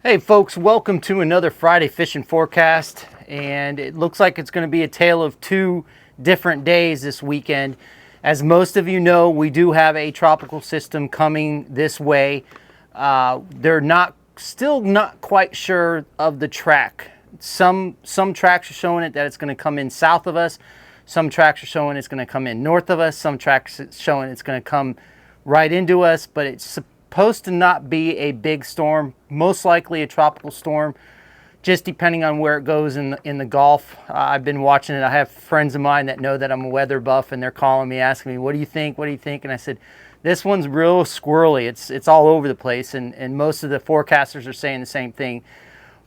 Hey folks, welcome to another Friday fishing forecast, and it looks like it's going to be a tale of two different days this weekend. As most of you know, we do have a tropical system coming this way. They're still not quite sure of the track. Some tracks are showing it that it's going to come in south of us. Some tracks are showing it's going to come in north of us. Some tracks are showing it's going to come right into us, but it's supposed to not be a big storm, most likely a tropical storm, just depending on where it goes in the Gulf. I've been watching it. I have friends of mine that know that I'm a weather buff, and they're calling me, asking me, what do you think? What do you think? And I said, this one's real squirrely. It's all over the place, and most of the forecasters are saying the same thing.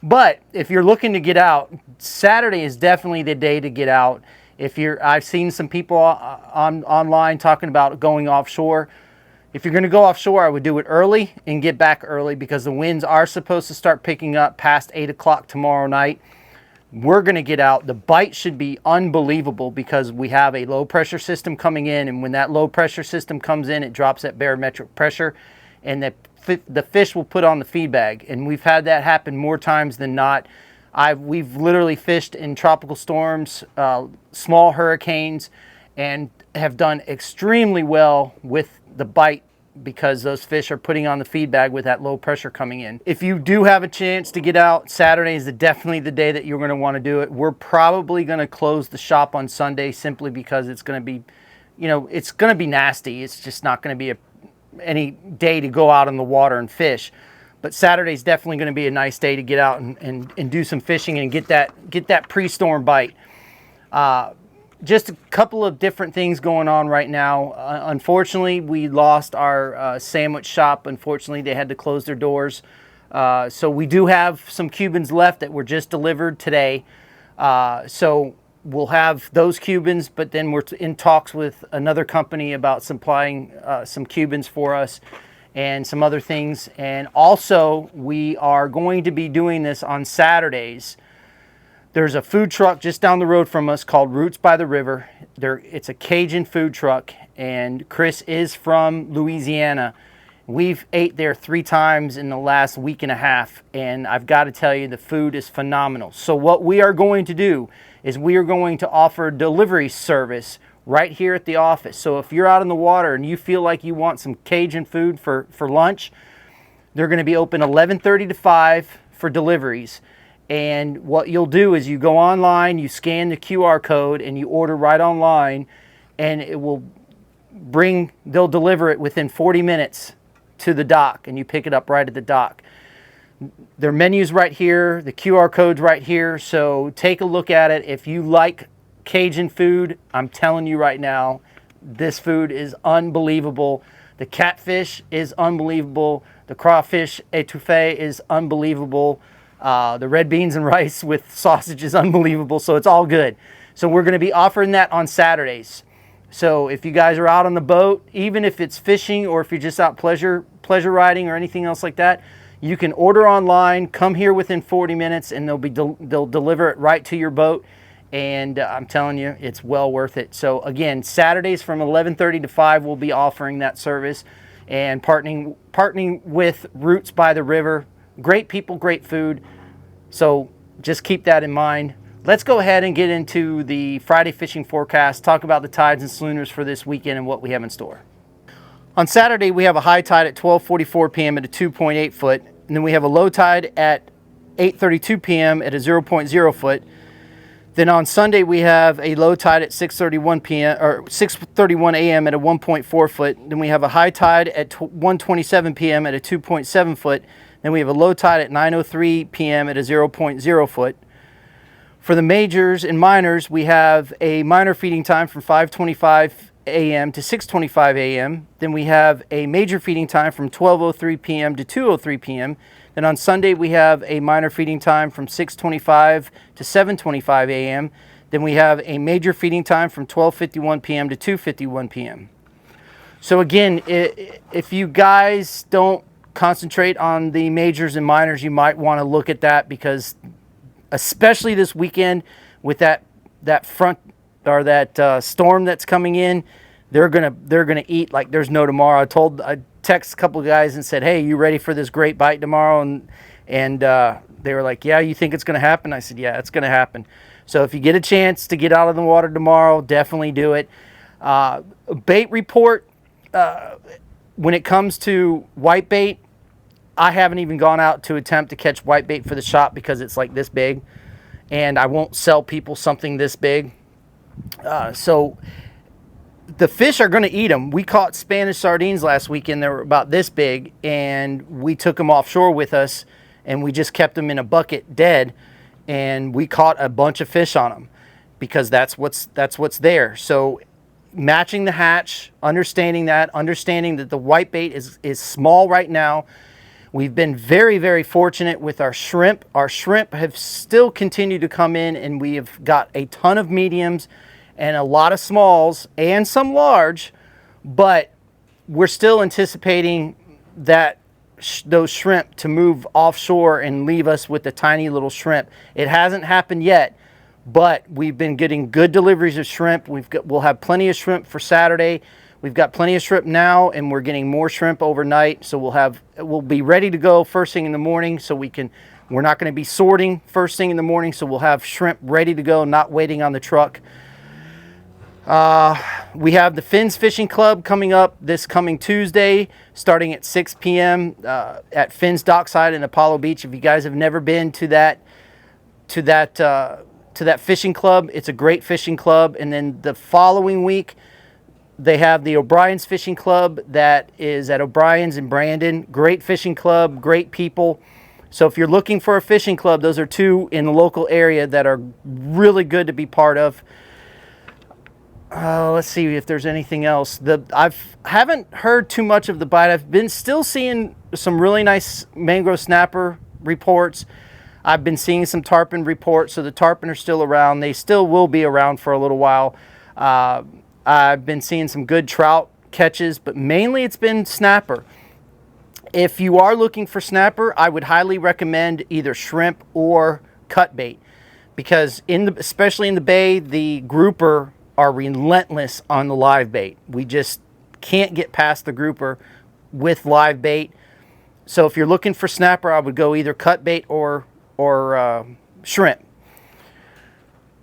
But if you're looking to get out, Saturday is definitely the day to get out. I've seen some people online talking about going offshore. If you're going to go offshore, I would do it early and get back early, because the winds are supposed to start picking up past 8 o'clock tomorrow night. We're going to get out. The bite should be unbelievable because we have a low pressure system coming in, and when that low pressure system comes in, it drops that barometric pressure, and the fish will put on the feed bag. And we've had that happen more times than not. We've literally fished in tropical storms, small hurricanes, and have done extremely well with the bite because those fish are putting on the feed bag with that low pressure coming in. If you do have a chance to get out, Saturday is definitely the day that you're going to want to do it. We're probably going to close the shop on Sunday simply because it's going to be, it's going to be nasty. It's just not going to be any day to go out in the water and fish. But Saturday is definitely going to be a nice day to get out and do some fishing and get that pre-storm bite. Just a couple of different things going on right now. Unfortunately, we lost our sandwich shop. Unfortunately, they had to close their doors. So we do have some Cubans left that were just delivered today. So we'll have those Cubans, but then we're in talks with another company about supplying some Cubans for us and some other things. And also, we are going to be doing this on Saturdays. There's a food truck just down the road from us called Roots by the River. It's a Cajun food truck, and Chris is from Louisiana. We've ate there 3 times in the last week and a half, and I've got to tell you, the food is phenomenal. So what we are going to do is we are going to offer delivery service right here at the office. So if you're out in the water and you feel like you want some Cajun food for lunch, they're going to be open 11:30 to 5 for deliveries. And what you'll do is you go online, you scan the QR code, and you order right online, and they'll deliver it within 40 minutes to the dock, and you pick it up right at the dock. Their menu's right here, the QR code's right here, so take a look at it. If you like Cajun food, I'm telling you right now, this food is unbelievable. The catfish is unbelievable. The crawfish etouffee is unbelievable. The red beans and rice with sausage is unbelievable, so it's all good. So we're going to be offering that on Saturdays. So if you guys are out on the boat, even if it's fishing or if you're just out pleasure riding or anything else like that, you can order online, come here within 40 minutes, and they'll deliver it right to your boat. And I'm telling you, it's well worth it. So again, Saturdays from 11:30 to 5, we'll be offering that service and partnering with Roots by the River. Great people, great food. So just keep that in mind. Let's go ahead and get into the Friday fishing forecast, talk about the tides and schooners for this weekend and what we have in store. On Saturday, we have a high tide at 12:44 p.m. at a 2.8 foot, and then we have a low tide at 8:32 p.m. at a 0.0 foot. Then on Sunday, we have a low tide at 6:31 p.m. or 6:31 a.m. at a 1.4 foot. Then we have a high tide at 1:27 p.m. at a 2.7 foot. Then we have a low tide at 9:03 p.m. at a 0.0 foot. For the majors and minors, we have a minor feeding time from 5:25 a.m. to 6:25 a.m. Then we have a major feeding time from 12:03 p.m. to 2:03 p.m. Then on Sunday, we have a minor feeding time from 6:25 to 7:25 a.m. Then we have a major feeding time from 12:51 p.m. to 2:51 p.m. So again, if you guys don't concentrate on the majors and minors, you might want to look at that, because especially this weekend with that front or that storm that's coming in, they're gonna eat like there's no tomorrow. I text a couple of guys and said, hey, you ready for this great bite tomorrow? And And they were like, yeah, you think it's going to happen? I said, yeah, it's going to happen. So if you get a chance to get out of the water tomorrow, definitely do it. Bait report, when it comes to whitebait, I haven't even gone out to attempt to catch whitebait for the shop because it's like this big, and I won't sell people something this big. So the fish are going to eat them. We caught Spanish sardines last weekend. They were about this big, and we took them offshore with us, and we just kept them in a bucket dead, and we caught a bunch of fish on them because that's what's there. So matching the hatch, understanding that the whitebait is small right now. We've been very, very fortunate with our shrimp. Our shrimp have still continued to come in, and we have got a ton of mediums and a lot of smalls and some large, but we're still anticipating that those shrimp to move offshore and leave us with the tiny little shrimp. It hasn't happened yet, but we've been getting good deliveries of shrimp. We'll have plenty of shrimp for Saturday. We've got plenty of shrimp now, and we're getting more shrimp overnight. So we'll be ready to go first thing in the morning. So we're not going to be sorting first thing in the morning. So we'll have shrimp ready to go, not waiting on the truck. We have the Fins Fishing Club coming up this coming Tuesday, starting at 6 p.m. At Fins Dockside in Apollo Beach. If you guys have never been to that fishing club, it's a great fishing club. And then the following week, they have the O'Brien's Fishing Club that is at O'Brien's in Brandon. Great fishing club, great people. So if you're looking for a fishing club, those are two in the local area that are really good to be part of. Let's see if there's anything else. I haven't heard too much of the bite. I've been still seeing some really nice mangrove snapper reports. I've been seeing some tarpon reports, so the tarpon are still around. They still will be around for a little while. I've been seeing some good trout catches, but mainly it's been snapper. If you are looking for snapper, I would highly recommend either shrimp or cut bait, because especially in the bay, the grouper are relentless on the live bait. We just can't get past the grouper with live bait. So if you're looking for snapper, I would go either cut bait or shrimp.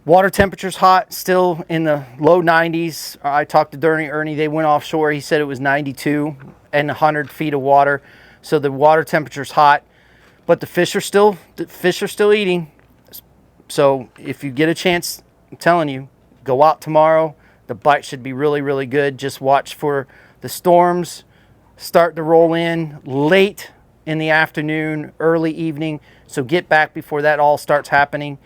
Water temperature's hot, still in the low 90s. I talked to Ernie. They went offshore. He said it was 92 and 100 feet of water. So the water temperature's hot, but the fish are still eating. So if you get a chance, I'm telling you, go out tomorrow. The bite should be really, really good. Just watch for the storms start to roll in late in the afternoon, early evening. So get back before that all starts happening.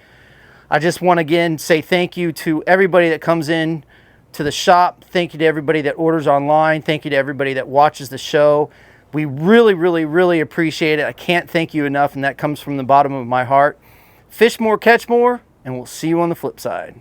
I just want to again say thank you to everybody that comes in to the shop. Thank you to everybody that orders online. Thank you to everybody that watches the show. We really, really, really appreciate it. I can't thank you enough, and that comes from the bottom of my heart. Fish more, catch more, and we'll see you on the flip side.